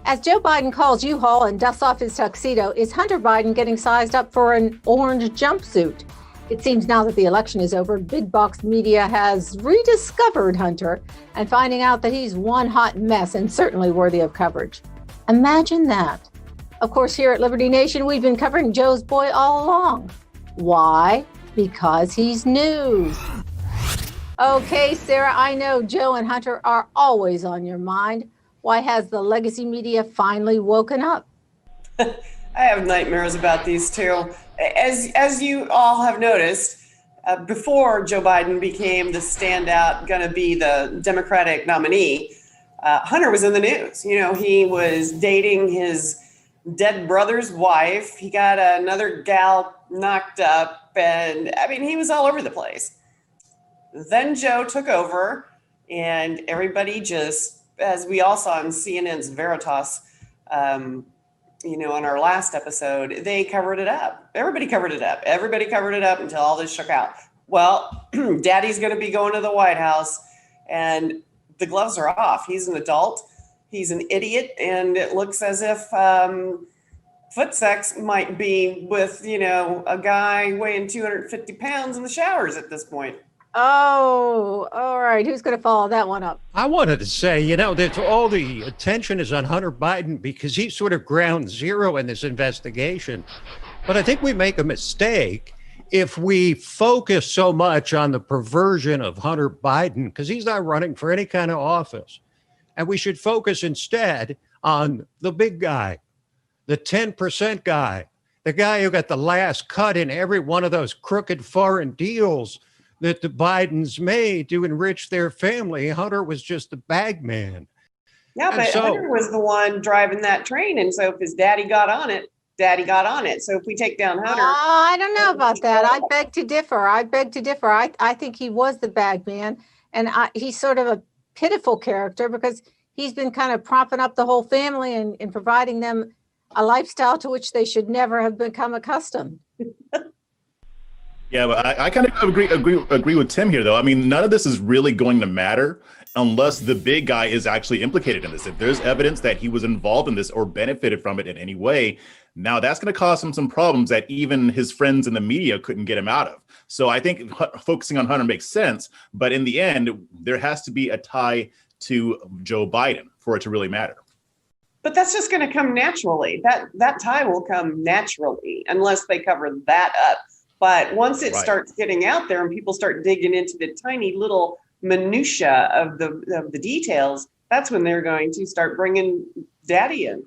As Joe Biden calls U-Haul and dusts off his tuxedo, is Hunter Biden getting sized up for an orange jumpsuit? It seems now that the election is over, big box media has rediscovered Hunter and finding out that he's one hot mess and certainly worthy of coverage. Imagine that. Of course, here at Liberty Nation, we've been covering Joe's boy all along. Why? Because he's news. Okay, Sarah, I know Joe and Hunter are always on your mind. Why has the legacy media finally woken up? I have nightmares about these two. As you all have noticed, before Joe Biden became the standout, going to be the Democratic nominee, Hunter was in the news. You know, he was dating his dead brother's wife. He got another gal knocked up, and I mean, he was all over the place. Then Joe took over, and everybody just, as we all saw on CNN's Veritas, on our last episode, they covered it up. Everybody covered it up. Everybody covered it up until all this shook out. Well, Daddy's going to be going to the White House, and the gloves are off. He's an adult. He's an idiot, and it looks as if foot sex might be with, a guy weighing 250 pounds in the showers at this point. Oh, all right. Who's going to follow that one up? I wanted to say, that all the attention is on Hunter Biden because he's sort of ground zero in this investigation. But I think we make a mistake if we focus so much on the perversion of Hunter Biden because he's not running for any kind of office. And we should focus instead on the big guy, the 10% guy, the guy who got the last cut in every one of those crooked foreign deals that the Bidens made to enrich their family. Hunter was just the bag man. Yeah, but Hunter was the one driving that train. And so if his daddy got on it, daddy got on it. So if we take down Hunter. I don't know about that. I beg to differ. I think he was the bag man. And he's sort of a pitiful character because he's been kind of propping up the whole family and providing them a lifestyle to which they should never have become accustomed. Yeah, but I kind of agree with Tim here, though. I mean, none of this is really going to matter unless the big guy is actually implicated in this. If there's evidence that he was involved in this or benefited from it in any way, now that's going to cause him some problems that even his friends in the media couldn't get him out of. So I think focusing on Hunter makes sense. But in the end, there has to be a tie to Joe Biden for it to really matter. But that's just going to come naturally. That tie will come naturally unless they cover that up. But once it starts getting out there and people start digging into the tiny little minutia of the details, that's when they're going to start bringing Daddy in.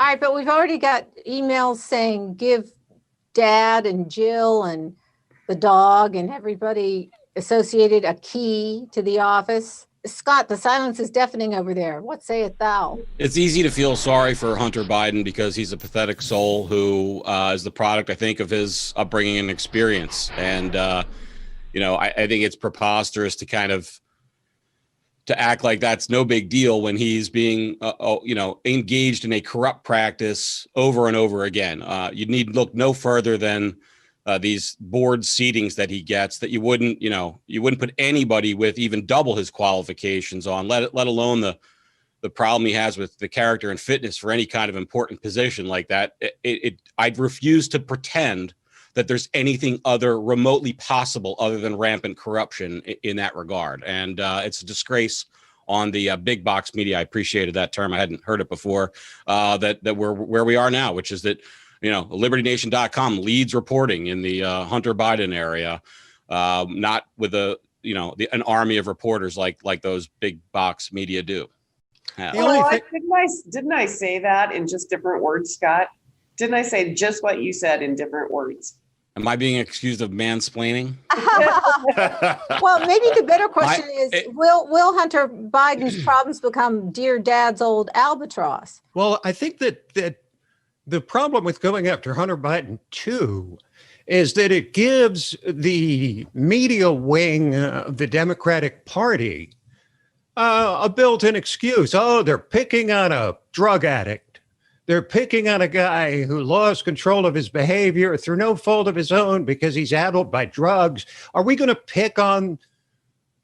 All right, but we've already got emails saying give Dad and Jill and the dog and everybody associated a key to the office. Scott, the silence is deafening over there. What sayeth thou? It's easy to feel sorry for Hunter Biden because he's a pathetic soul who is the product, I think, of his upbringing and experience. And, I think it's preposterous to act like that's no big deal when he's being, engaged in a corrupt practice over and over again. You need look no further than these board seatings that he gets that you wouldn't put anybody with even double his qualifications on, let alone the problem he has with the character and fitness for any kind of important position like that. I'd refuse to pretend that there's anything other remotely possible other than rampant corruption in that regard. And it's a disgrace on the big box media. I appreciated that term. I hadn't heard it before, that we're where we are now, which is that, LibertyNation.com leads reporting in the Hunter Biden area, not with an army of reporters like those big box media do. Didn't I say that in just different words, Scott? Didn't I say just what you said in different words? Am I being accused of mansplaining? Well, maybe the better question is, will Hunter Biden's problems become Dear Dad's old albatross? Well, I think that the problem with going after Hunter Biden, too, is that it gives the media wing of the Democratic Party a built-in excuse. Oh, they're picking on a drug addict. They're picking on a guy who lost control of his behavior through no fault of his own because he's addled by drugs. Are we going to pick on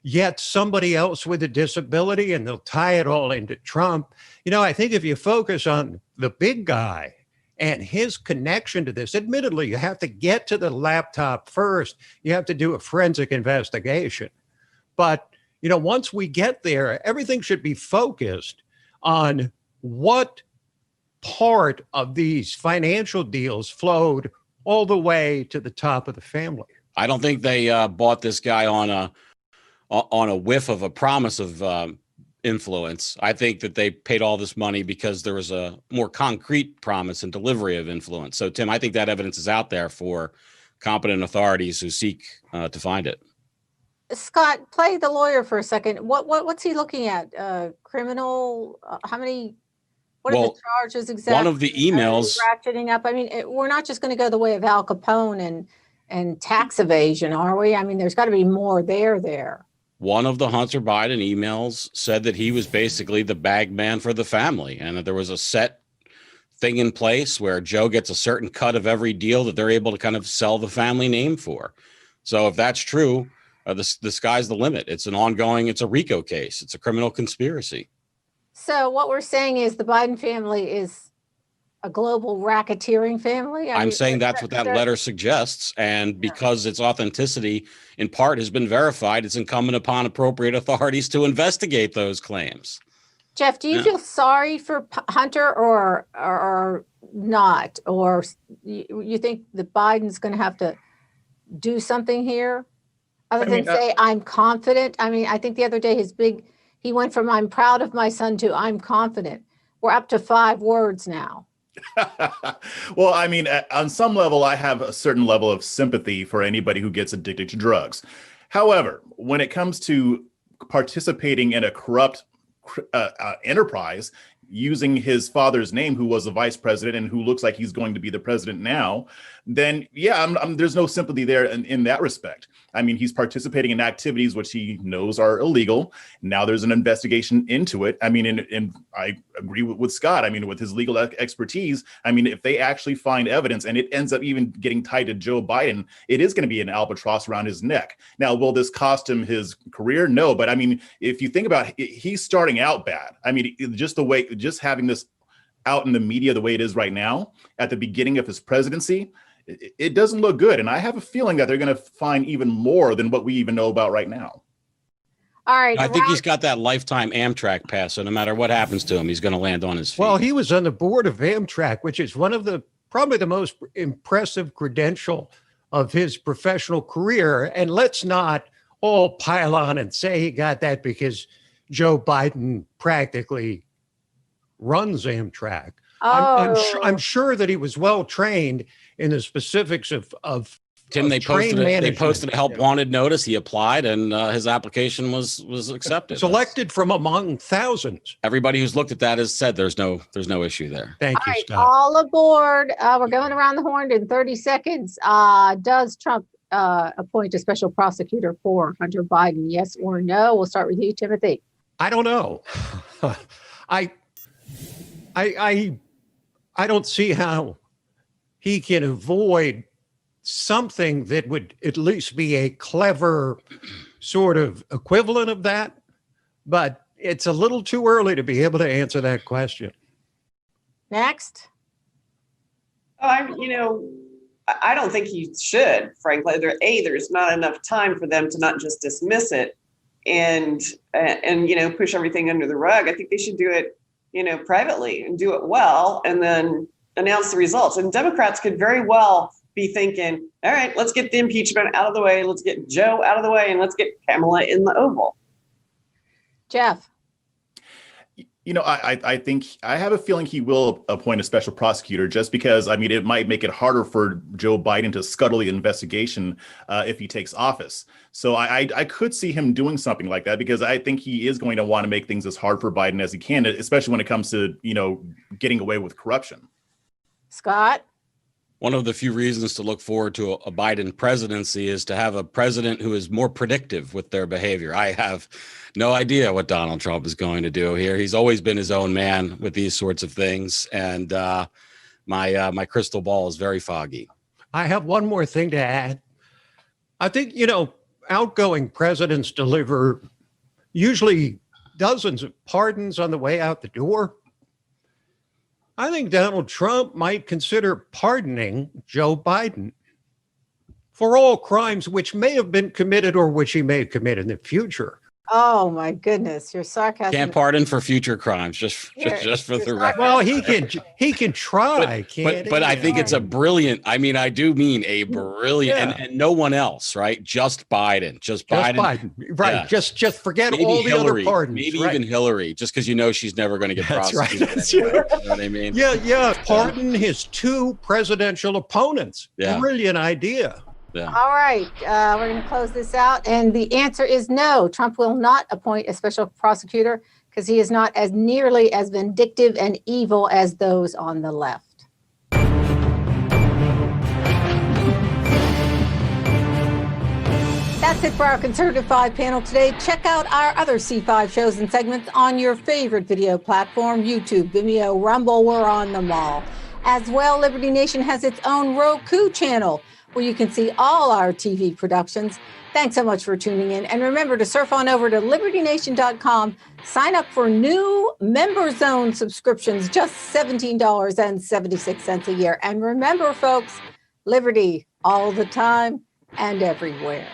yet somebody else with a disability, and they'll tie it all into Trump. I think if you focus on the big guy and his connection to this, admittedly, you have to get to the laptop first. You have to do a forensic investigation. But, once we get there, everything should be focused on what part of these financial deals flowed all the way to the top of the family. I don't think they bought this guy on a whiff of a promise of influence. I think that they paid all this money because there was a more concrete promise and delivery of influence. So, Tim, I think that evidence is out there for competent authorities who seek to find it. Scott, play the lawyer for a second. What's he looking at? Criminal? How many? What are the charges exactly? One of the emails ratcheting up. I mean, we're not just going to go the way of Al Capone and tax evasion, are we? I mean, there's got to be more there. One of the Hunter Biden emails said that he was basically the bag man for the family, and that there was a set thing in place where Joe gets a certain cut of every deal that they're able to kind of sell the family name for. So if that's true, the sky's the limit. It's a RICO case. It's a criminal conspiracy. So what we're saying is the Biden family is a global racketeering family? I'm saying that's what that letter suggests. And because its authenticity in part has been verified, it's incumbent upon appropriate authorities to investigate those claims. Jeff, do you feel sorry for Hunter or not? Or you think the Biden's going to have to do something here other than say, I'm confident? I mean, I think the other day he went from I'm proud of my son to I'm confident. We're up to 5 words now. Well, I mean, on some level, I have a certain level of sympathy for anybody who gets addicted to drugs. However, when it comes to participating in a corrupt enterprise using his father's name, who was the vice president and who looks like he's going to be the president now, then there's no sympathy there in that respect. I mean, he's participating in activities which he knows are illegal. Now there's an investigation into it. I mean, and I agree with Scott. I mean, with his legal expertise, I mean, if they actually find evidence and it ends up even getting tied to Joe Biden, it is going to be an albatross around his neck. Now, will this cost him his career? No, but I mean, if you think about it, he's starting out bad. I mean, just having this out in the media the way it is right now at the beginning of his presidency, it doesn't look good. And I have a feeling that they're going to find even more than what we even know about right now. All right. I think he's got that lifetime Amtrak pass. So no matter what happens to him, he's going to land on his feet. Well, he was on the board of Amtrak, which is one of probably the most impressive credential of his professional career. And let's not all pile on and say he got that because Joe Biden practically runs Amtrak. Oh. I'm sure that he was well trained in the specifics of Tim, they posted a help wanted notice. He applied, and his application was accepted. Selected from among thousands. Everybody who's looked at that has said there's no issue there. Thank you, right, Scott. all aboard. We're going around the horn in 30 seconds. Does Trump appoint a special prosecutor for Hunter Biden? Yes or no? We'll start with you, Timothy. I don't know. I don't see how he can avoid something that would at least be a clever sort of equivalent of that. But it's a little too early to be able to answer that question. Next. I don't think he should, frankly. There's not enough time for them to not just dismiss it and push everything under the rug. I think they should do it, privately and do it well, and then announce the results. And Democrats could very well be thinking, all right, let's get the impeachment out of the way. Let's get Joe out of the way, and let's get Kamala in the Oval. Jeff. I think I have a feeling he will appoint a special prosecutor just because, I mean, it might make it harder for Joe Biden to scuttle the investigation if he takes office. So I could see him doing something like that because I think he is going to want to make things as hard for Biden as he can, especially when it comes to, getting away with corruption. Scott? One of the few reasons to look forward to a Biden presidency is to have a president who is more predictive with their behavior. I have no idea what Donald Trump is going to do here. He's always been his own man with these sorts of things. And my crystal ball is very foggy. I have one more thing to add. I think, outgoing presidents deliver usually dozens of pardons on the way out the door. I think Donald Trump might consider pardoning Joe Biden for all crimes which may have been committed or which he may commit in the future. Oh my goodness, your sarcasm. Can't pardon for future crimes, just for the record. Well, he can try, can't But he? I think it's a brilliant, I mean, I do mean a brilliant, and no one else, right? Just Biden. Just Biden. Right. Yeah. Just forget Maybe all the Hillary, other pardons. maybe right. even Hillary, just because you know she's never going to get That's prosecuted. right. That's anyway, right. You know what I mean? Yeah. Pardon his two presidential opponents. Yeah. Brilliant idea. Yeah. All right, we're going to close this out. And the answer is no. Trump will not appoint a special prosecutor because he is not as nearly as vindictive and evil as those on the left. That's it for our Conservative 5 panel today. Check out our other C5 shows and segments on your favorite video platform, YouTube, Vimeo, Rumble. We're on them all. As well, Liberty Nation has its own Roku channel where you can see all our TV productions. Thanks so much for tuning in. And remember to surf on over to libertynation.com, sign up for new Member Zone subscriptions, just $17.76 a year. And remember, folks, liberty all the time and everywhere.